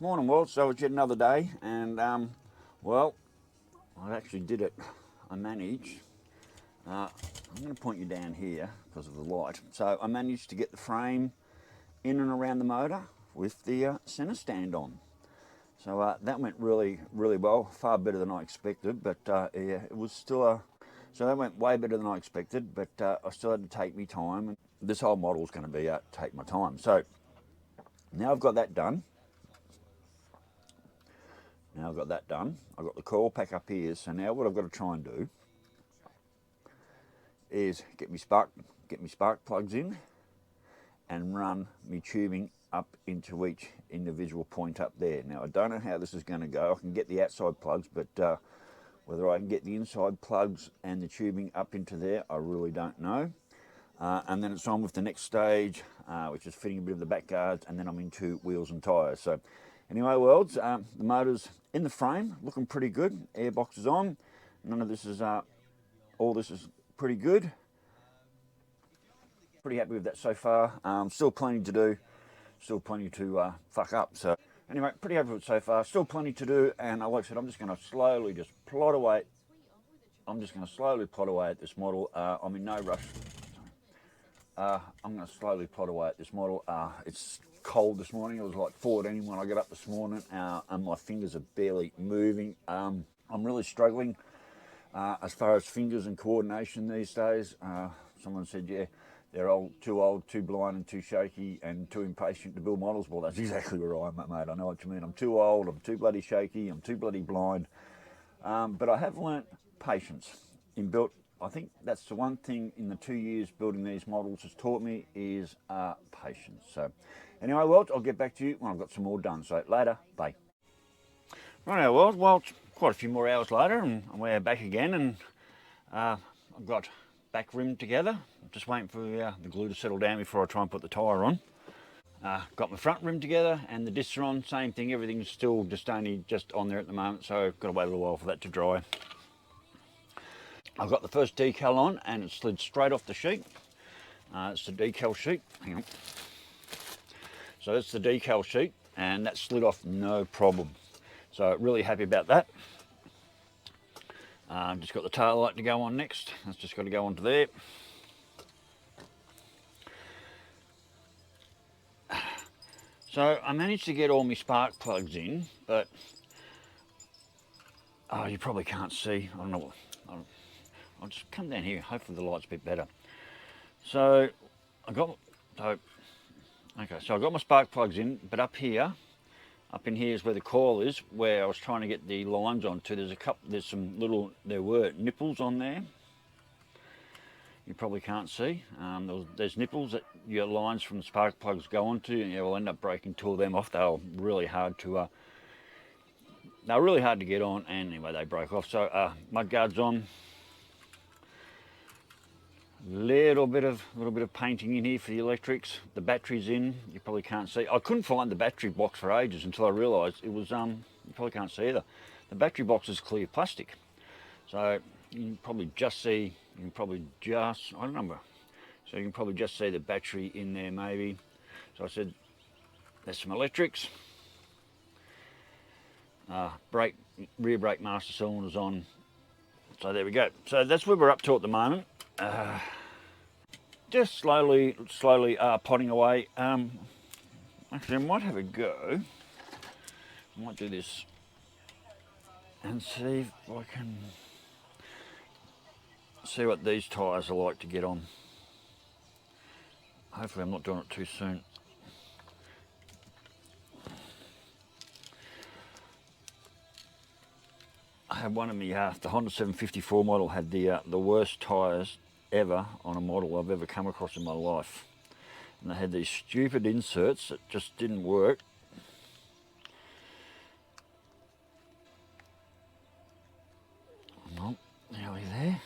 Morning, world. So it's yet another day, and well, I actually did it. I managed. I'm going to point you down here because of the light. So I managed to get the frame in and around the motor with the centre stand on. So that went really, really well. Far better than I expected, but yeah, it was still a. So that went way better than I expected, but I still had to take me time. And this whole model is going to be take my time. So now I've got that done. Now I've got that done. I've got the coil pack up here. So now what I've got to try and do is get me spark plugs in and run me tubing up into each individual point up there. Now I don't know how this is going to go. I can get the outside plugs, but whether I can get the inside plugs and the tubing up into there, I really don't know. And then it's on with the next stage, which is fitting a bit of the back guards, and then I'm into wheels and tyres. So anyway, worlds, the motor's in the frame, looking pretty good. Airbox is on. None of this is, all this is pretty good. Pretty happy with that so far. Still plenty to do, still plenty to fuck up. So anyway, pretty happy with it so far. Still plenty to do, and like I said, I'm just going to slowly just plod away. I'm just going to slowly plod away at this model. I'm in no rush. I'm going to slowly plod away at this model. It's cold this morning. It was like 14 when I got up this morning, and my fingers are barely moving. I'm really struggling as far as fingers and coordination these days. Someone said, yeah, they're too old, too blind and too shaky and too impatient to build models. Well, that's exactly where I am, mate. I know what you mean. I'm too old, I'm too bloody shaky, I'm too bloody blind. But I have learnt patience in built. I think that's the one thing in the 2 years building these models has taught me is patience. So anyway, well, I'll get back to you when I've got some more done. So later, bye. Right now, well, it's quite a few more hours later and we're back again, and I've got back rim together. I'm just waiting for the glue to settle down before I try and put the tyre on. Got my front rim together and the discs are on, same thing, everything's still just on there at the moment, so I've got to wait a little while for that to dry. I've got the first decal on and it slid straight off the sheet. It's the decal sheet, hang on. So that's the decal sheet and that slid off no problem. So really happy about that. Just got the tail light to go on next. That's just got to go onto there. So I managed to get all my spark plugs in, but you probably can't see. I don't know. I'll just come down here. Hopefully the light's a bit better. So I got my spark plugs in, but up in here is where the coil is, where I was trying to get the lines onto. There were nipples on there. You probably can't see. There's nipples that your lines from the spark plugs go onto, and you will end up breaking two of them off. They were really hard to get on, and anyway they broke off. So mud guards on. Little bit of painting in here for the electrics. The battery's in. You probably can't see. I couldn't find the battery box for ages until I realised it was. You probably can't see either. The battery box is clear plastic, so you can probably just see. I don't know. So you can probably just see the battery in there maybe. So I said, there's some electrics. Rear brake master cylinders on. So there we go. So that's where we're up to at the moment. Just slowly potting away. Actually, I might have a go. I might do this and see if I can see what these tyres are like to get on. Hopefully I'm not doing it too soon. I had one of me, the Honda 754 model had the worst tyres ever on a model I've ever come across in my life. And they had these stupid inserts that just didn't work. Well, nearly there.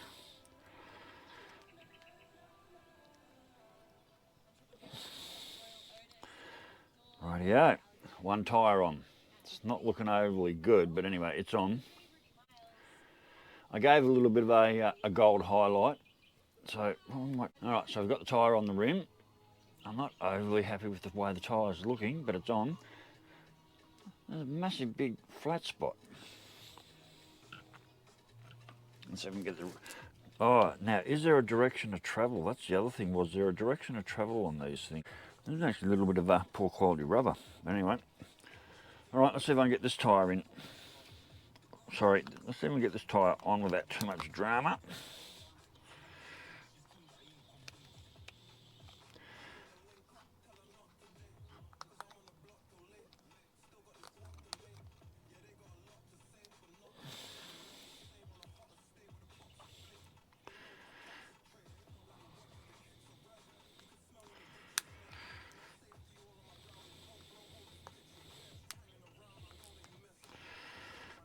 Rightio, one tyre on. It's not looking overly good, but anyway, it's on. I gave a little bit of a gold highlight. So, alright, so I've got the tyre on the rim. I'm not overly happy with the way the tyre's looking, but it's on. There's a massive big flat spot. Let's see if we can get the... Oh, now, is there a direction of travel? That's the other thing. Was there a direction of travel on these things? There's actually a little bit of poor quality rubber. Anyway. Alright, let's see if I can get this tyre in. Sorry, let's see if we can get this tyre on without too much drama.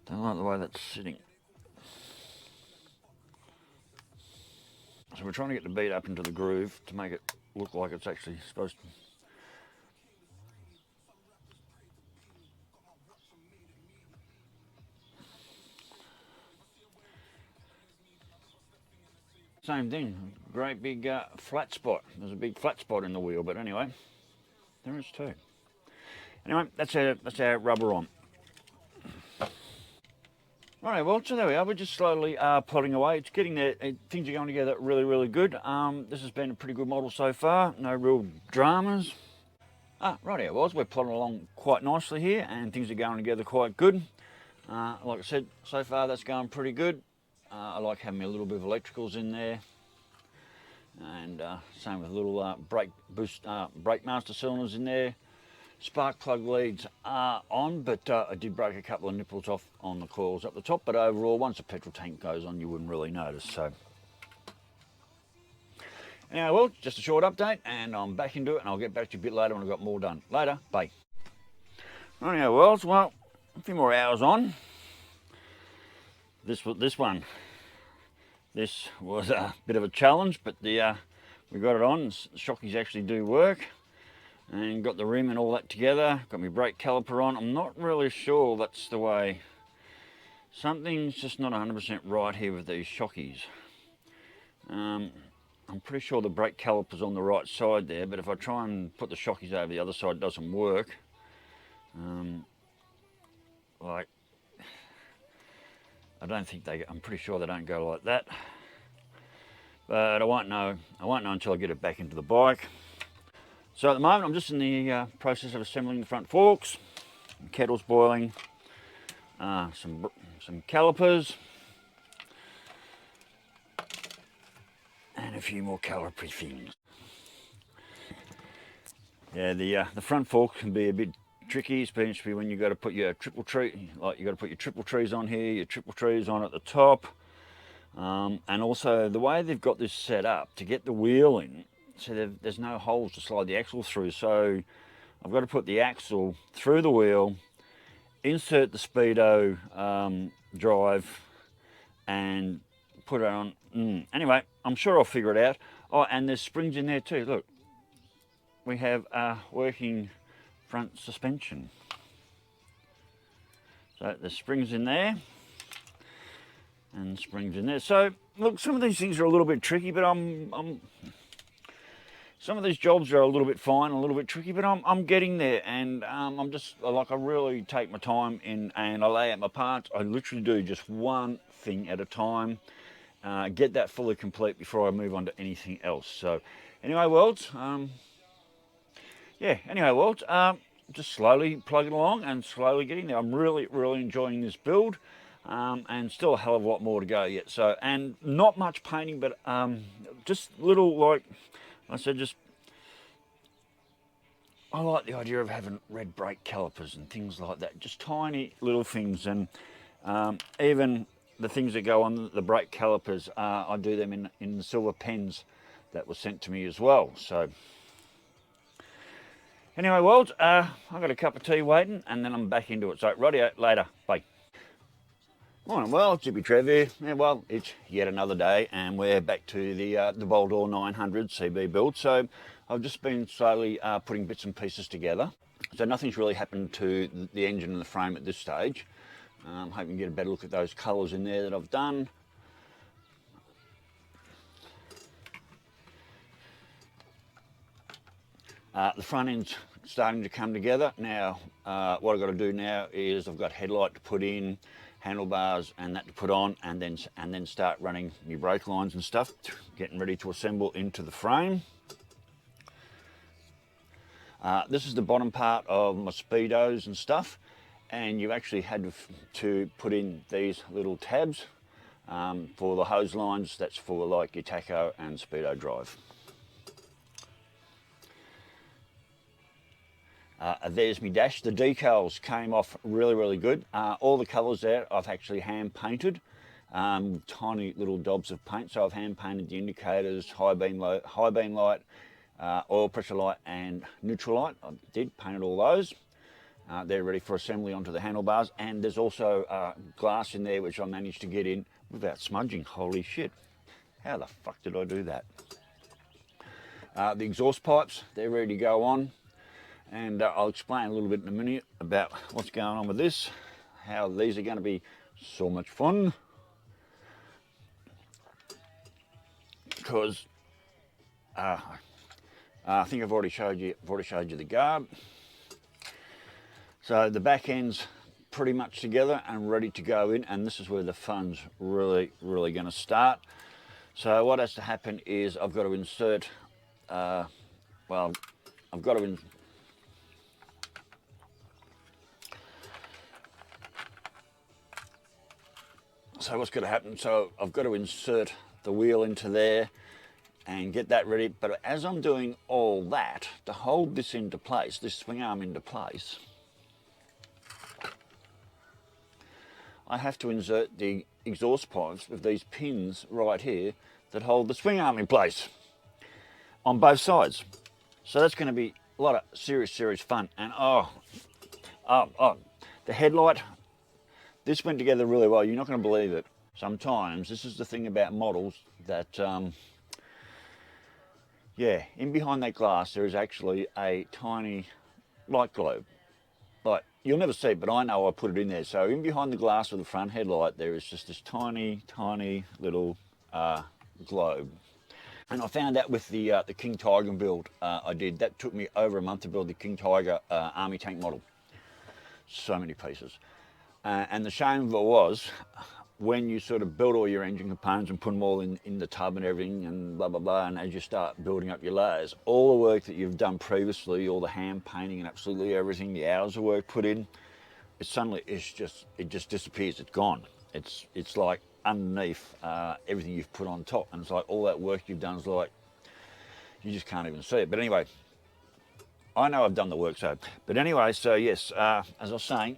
Don't like the way that's sitting. So we're trying to get the bead up into the groove to make it look like it's actually supposed to. Same thing, great big flat spot. There's a big flat spot in the wheel, but anyway, there is too. Anyway, that's our rubber on. Alright, well, so there we are. We're just slowly plodding away. It's getting there. Things are going together really, really good. This has been a pretty good model so far. No real dramas. Right here, well, we're plodding along quite nicely here, and things are going together quite good. Like I said, so far that's going pretty good. I like having a little bit of electricals in there, and same with little brake master cylinders in there. Spark plug leads are on, but I did break a couple of nipples off on the coils up the top, but overall once the petrol tank goes on you wouldn't really notice. So anyway, well, just a short update and I'm back into it, and I'll get back to you a bit later when I've got more done. Later, bye. Anyway, well, a few more hours on. This was a bit of a challenge, but we got it on. The shockies actually do work. And got the rim and all that together. Got my brake caliper on. I'm not really sure that's the way. Something's just not 100% right here with these shockies. I'm pretty sure the brake caliper's on the right side there, but if I try and put the shockies over the other side, it doesn't work. Like, I don't think I'm pretty sure they don't go like that. But I won't know until I get it back into the bike. So at the moment I'm just in the process of assembling the front forks. Kettle's boiling, some calipers, and a few more caliper things. Yeah, the front fork can be a bit tricky, especially when you got to put your triple tree, like you got to put your triple trees on here, your triple trees on at the top, and also the way they've got this set up to get the wheel in. So there's no holes to slide the axle through, so I've got to put the axle through the wheel, insert the speedo drive, and put it on. Anyway, I'm sure I'll figure it out. Oh, and there's springs in there too. Look, we have a working front suspension. So there's springs in there, and springs in there. So look, some of these things are a little bit tricky, but some of these jobs are a little bit fine, a little bit tricky, but I'm getting there, and I'm just, like, I really take my time in, and I lay out my parts. I literally do just one thing at a time, get that fully complete before I move on to anything else. So anyway, worlds, just slowly plugging along and slowly getting there. I'm really, really enjoying this build, and still a hell of a lot more to go yet. So, and not much painting, but just little, like I said, I like the idea of having red brake calipers and things like that, just tiny little things, and even the things that go on the brake calipers, I do them in silver pens that were sent to me as well. So anyway, worlds, I've got a cup of tea waiting, and then I'm back into it. So rightio, later, bye. Morning, well, it's Hippy Trev here. Yeah, well, it's yet another day, and we're back to the Boldor 900 CB build. So I've just been slowly putting bits and pieces together. So nothing's really happened to the engine and the frame at this stage. I'm hoping you get a better look at those colours in there that I've done. The front end's starting to come together. Now, what I've got to do now is I've got headlight to put in, handlebars and that to put on, and then start running my brake lines and stuff, getting ready to assemble into the frame. This is the bottom part of my speedos and stuff, and you actually had to put in these little tabs for the hose lines. That's for like your tacho and speedo drive. There's my dash. The decals came off really good. All the colours there I've actually hand painted, tiny little daubs of paint. So I've hand painted the indicators, high beam light, oil pressure light and neutral light. I painted all those. They're ready for assembly onto the handlebars, and there's also glass in there which I managed to get in without smudging. Holy shit, how the fuck did I do that? The exhaust pipes, they're ready to go on, and I'll explain a little bit in a minute about what's going on with this, how these are going to be so much fun, because I think I've already showed you the guard. So the back end's pretty much together and ready to go in, and this is where the fun's really going to start. So what has to happen is I've got to insert, so what's going to happen, so I've got to insert the wheel into there and get that ready. But as I'm doing all that, to hold this into place, this swing arm into place, I have to insert the exhaust pipes with these pins right here that hold the swing arm in place on both sides. So that's going to be a lot of serious fun. And the headlight, this went together really well. You're not going to believe it. Sometimes, this is the thing about models that, in behind that glass there is actually a tiny light globe. Like, you'll never see it, but I know I put it in there. So in behind the glass of the front headlight, there is just this tiny little globe. And I found that with the King Tiger build I did. That took me over a month to build the King Tiger Army tank model. So many pieces. And the shame of it was, when you sort of build all your engine components and put them all in the tub and everything and blah, blah, blah, and as you start building up your layers, all the work that you've done previously, all the hand painting and absolutely everything, the hours of work put in, it just disappears. It's gone. It's like underneath everything you've put on top, and it's like all that work you've done is like, you just can't even see it. But anyway, I know I've done the work, so. But anyway, so yes, as I was saying,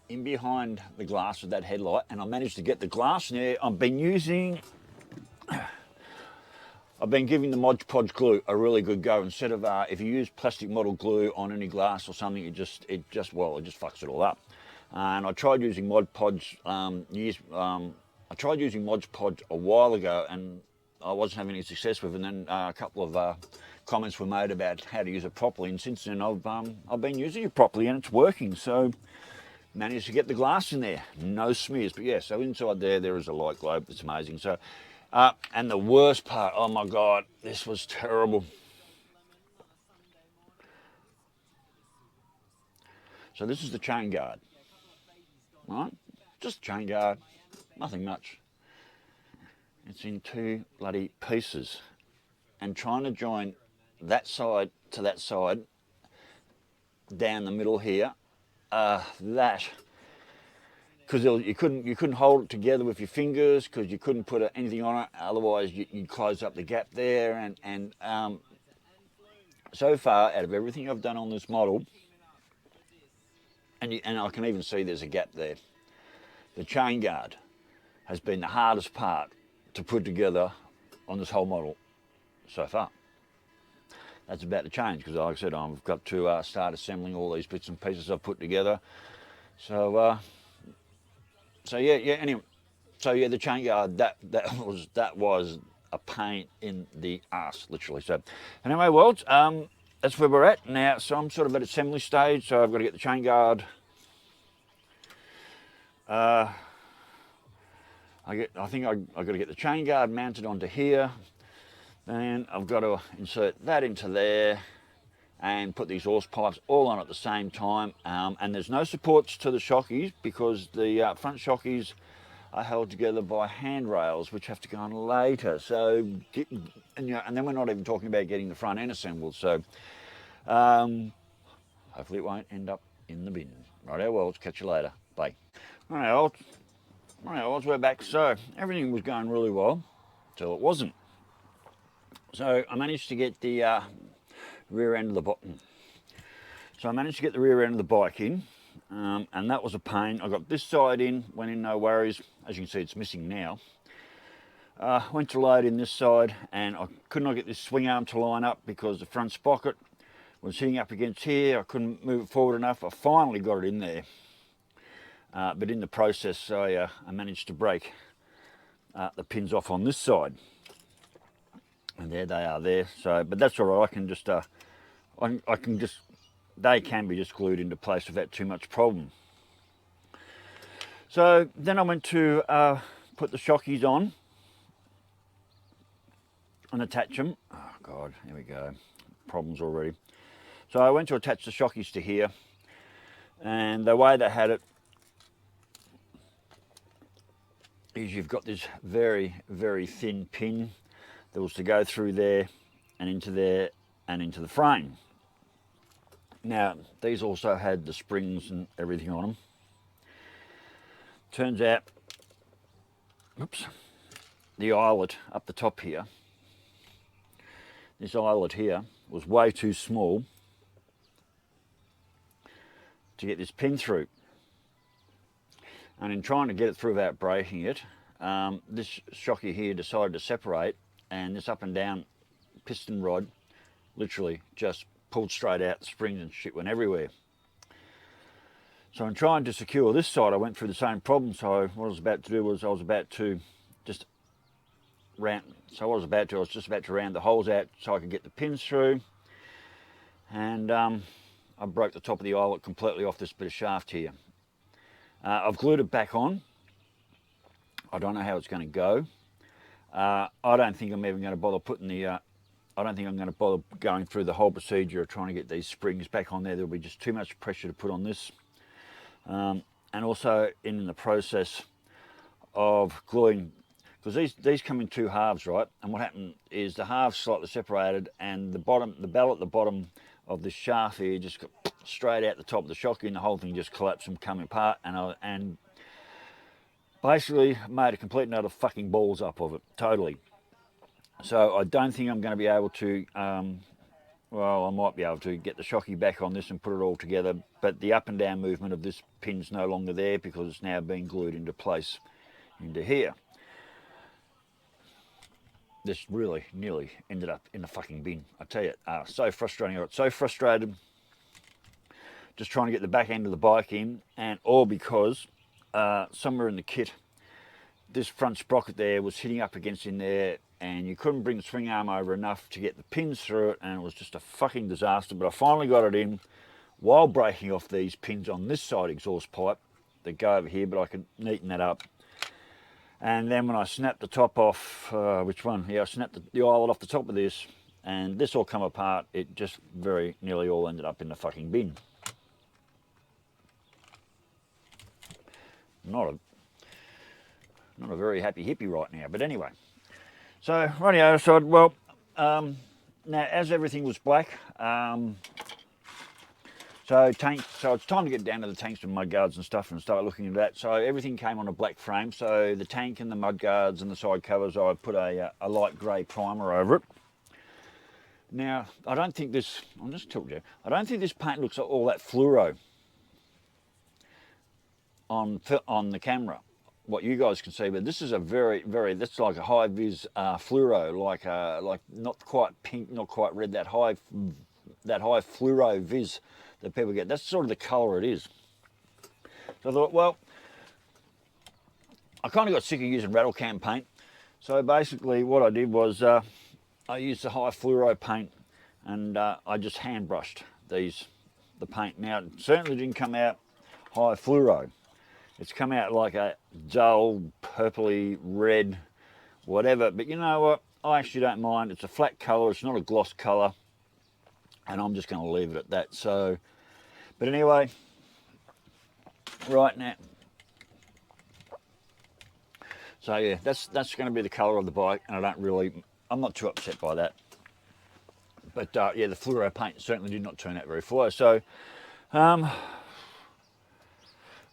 in behind the glass of that headlight, and I managed to get the glass in there. I've been giving the Mod Podge glue a really good go. Instead of if you use plastic model glue on any glass or something, it just fucks it all up. And I tried using Mod Podge I tried using Mod Podge a while ago, and I wasn't having any success with it. And then a couple of comments were made about how to use it properly, and since then I've been using it properly and it's working. So managed to get the glass in there, no smears. But yeah, so inside there is a light globe. It's amazing. So and the worst part, oh my god, this was terrible. So this is the chain guard, right? Just chain guard, nothing much. It's in two bloody pieces, and trying to join that side to that side down the middle here, because you couldn't hold it together with your fingers, because you couldn't put anything on it, otherwise you'd close up the gap there. And so far, out of everything I've done on this model, and I can even see there's a gap there, the chain guard has been the hardest part to put together on this whole model so far. That's about to change, because like I said, I've got to start assembling all these bits and pieces I've put together. So anyway, so yeah, the chain guard, that was a pain in the ass, literally. So anyway, well, that's where we're at now. So I'm sort of at assembly stage, so I've got to get the chain guard. I think I've got to get the chain guard mounted onto here. Then I've got to insert that into there and put the exhaust pipes all on at the same time. And there's no supports to the shockies because the front shockies are held together by handrails, which have to go on later. So, and then we're not even talking about getting the front end assembled. So, hopefully it won't end up in the bin. Righto, well, catch you later. Bye. Alright, we're back. So, everything was going really well till it wasn't. So, I managed to get the rear end of the bike. So I managed to get the rear end of the bike in, and that was a pain. I got this side in, went in no worries. As you can see, it's missing now. Went to load in this side, and I could not get this swing arm to line up because the front sprocket was hitting up against here. I couldn't move it forward enough. I finally got it in there, but in the process, I managed to break the pins off on this side. And there they are there. So, but that's all right. I can just, they can be just glued into place without too much problem. So then I went to put the shockies on and attach them. Oh God, here we go. Problems already. So I went to attach the shockies to here, and the way they had it is you've got this very, very thin pin that was to go through there and into the frame. Now, these also had the springs and everything on them. Turns out, oops, the eyelet up the top here, this eyelet here was way too small to get this pin through. And in trying to get it through without breaking it, this shocky here decided to separate, and this up and down piston rod literally just pulled straight out. The springs and shit went everywhere. So in trying to secure this side, I went through the same problem. So what I was about to do was I was just about to round the holes out so I could get the pins through. And I broke the top of the eyelet completely off this bit of shaft here. I've glued it back on. I don't know how it's going to go. I don't think I'm even going to bother putting the, I don't think I'm going to bother going through the whole procedure of trying to get these springs back on there. There'll be just too much pressure to put on this. And also in the process of gluing, because these come in two halves, right? And what happened is the halves slightly separated, and the bell at the bottom of the shaft here just got straight out the top of the shocky, and the whole thing just collapsed and come apart, and basically made a complete and utter fucking balls up of it, totally. So I don't think I'm going to be able to, well, I might be able to get the shocky back on this and put it all together, but the up and down movement of this pin's no longer there because it's now being glued into place into here. This really nearly ended up in the fucking bin, I tell you. So frustrating. I got so frustrated just trying to get the back end of the bike in, and all because somewhere in the kit, this front sprocket there was hitting up against in there, and you couldn't bring the swing arm over enough to get the pins through it, and it was just a fucking disaster. But I finally got it in while breaking off these pins on this side exhaust pipe that go over here, but I could neaten that up. And then when I snapped the top off, which one? Yeah, I snapped the eyelet off the top of this, and this all come apart. It just very nearly all ended up in the fucking bin. Not a very happy hippie right now, but anyway. So, rightio, so, well, now as everything was black, so it's time to get down to the tanks and mudguards and stuff and start looking at that. So everything came on a black frame. So the tank and the mudguards and the side covers, I put a light grey primer over it. Now, I don't think this, I'll just tell you, I don't think this paint looks all that fluoro on the camera, what you guys can see, but this is a very, that's like a high vis fluoro, like not quite pink, not quite red, that high fluoro vis that people get. That's sort of the colour it is. So I thought, well, I kind of got sick of using rattle can paint. So basically what I did was I used the high fluoro paint, and I just hand brushed the paint. Now, it certainly didn't come out high fluoro. It's come out like a dull, purpley, red, whatever. But you know what? I actually don't mind. It's a flat colour, it's not a gloss colour, and I'm just going to leave it at that. So, but anyway, right now, so yeah, that's going to be the colour of the bike, and I'm not too upset by that. But yeah, the fluoro paint certainly did not turn out very far. So I'm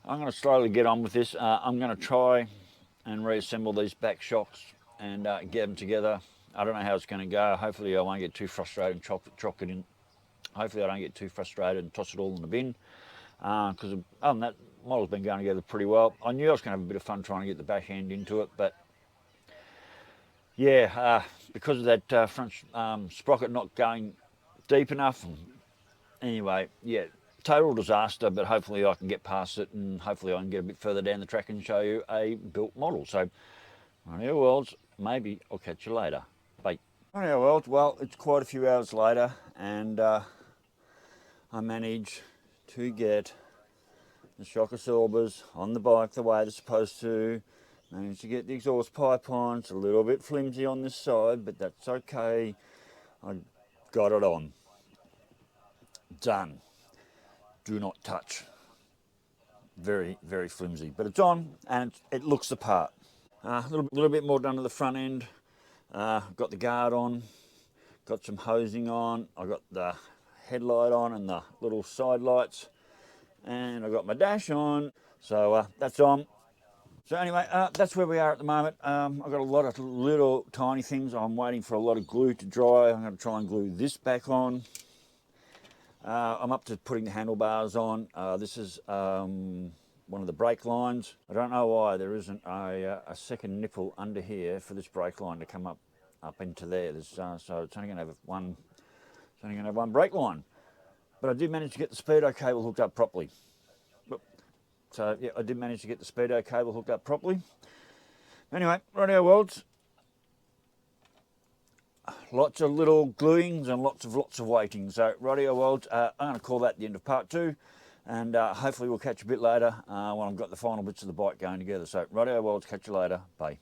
going to slowly get on with this. I'm going to try and reassemble these back shocks and get them together. I don't know how it's going to go. Hopefully I won't get too frustrated and chock it in. Hopefully I don't get too frustrated and toss it all in the bin. Because other than that, the model's been going together pretty well. I knew I was going to have a bit of fun trying to get the back end into it, but yeah, because of that front sprocket not going deep enough. And anyway, yeah, total disaster, but hopefully I can get past it, and hopefully I can get a bit further down the track and show you a built model. So, Radio Worlds, maybe I'll catch you later. Bye. Radio Worlds, well, it's quite a few hours later, and I managed to get the shock absorbers on the bike the way they're supposed to. Managed to get the exhaust pipe on. It's a little bit flimsy on this side, but that's okay. I got it on. Done. Do not touch. Very, very flimsy, but it's on, and it looks the part. A little bit more done to the front end. Got the guard on, got some hosing on. I got the headlight on and the little side lights, and I got my dash on. So that's on. So anyway, that's where we are at the moment. I've got a lot of little tiny things. I'm waiting for a lot of glue to dry. I'm going to try and glue this back on. I'm up to putting the handlebars on. This is one of the brake lines. I don't know why there isn't a second nipple under here for this brake line to come up into there. So it's only going to have one. It's only going to have one brake line. But I did manage to get the speedo cable hooked up properly. So yeah, I did manage to get the speedo cable hooked up properly. Anyway, Radio Worlds. Lots of little gluings and lots of waiting. So Radio Worlds, I'm going to call that the end of part 2. And hopefully we'll catch you a bit later when I've got the final bits of the bike going together. So Radio Worlds, catch you later. Bye.